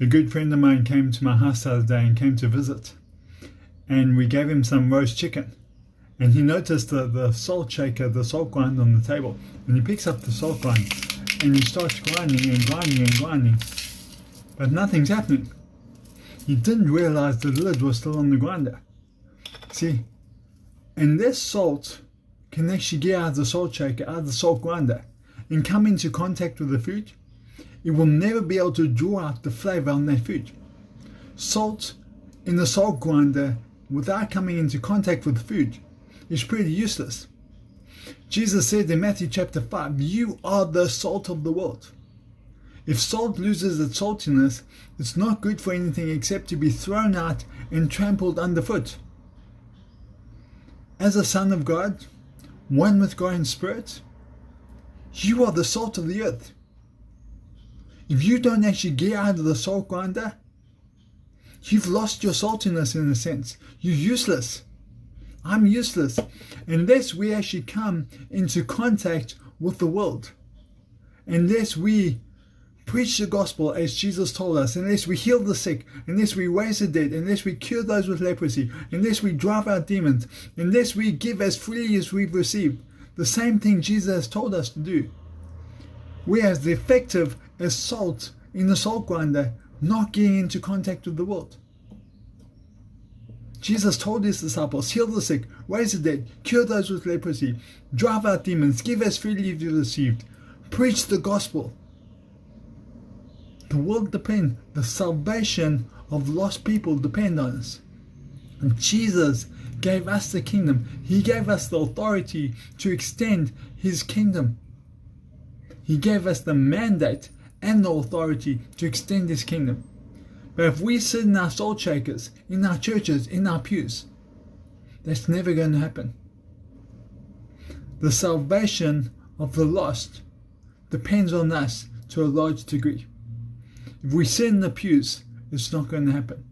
A good friend of mine came to my house the other day and came to visit, and we gave him some roast chicken, and he noticed the salt shaker, the salt grind on the table, and he picks up the salt grind and he starts grinding and grinding and grinding, but nothing's happening. He didn't realize the lid was still on the grinder. See, and this salt can actually get out of the salt shaker, out of the salt grinder, and come into contact with the food. It will never be able to draw out the flavor on that food. Salt in the salt grinder without coming into contact with the food is pretty useless. Jesus said in Matthew chapter 5, "You are the salt of the world." If salt loses its saltiness, it's not good for anything except to be thrown out and trampled underfoot. As a son of God, one with God in spirit, you are the salt of the earth. If you don't actually get out of the salt grinder, you've lost your saltiness in a sense. You're useless. I'm useless unless we actually come into contact with the world. Unless we preach the gospel as Jesus told us, unless we heal the sick, unless we raise the dead, unless we cure those with leprosy, unless we drive out demons, unless we give as freely as we've received, the same thing Jesus has told us to do. We are as effective as salt in the salt grinder, not getting into contact with the world. Jesus told his disciples, heal the sick, raise the dead, cure those with leprosy, drive out demons, give as freely as you received, preach the gospel. The world depends, the salvation of lost people depend on us. And Jesus gave us the kingdom. He gave us the authority to extend his kingdom. He gave us the mandate and the authority to extend his kingdom. But if we sit in our salt shakers, in our churches, in our pews, that's never going to happen. The salvation of the lost depends on us to a large degree. If we sit in the pews, it's not going to happen.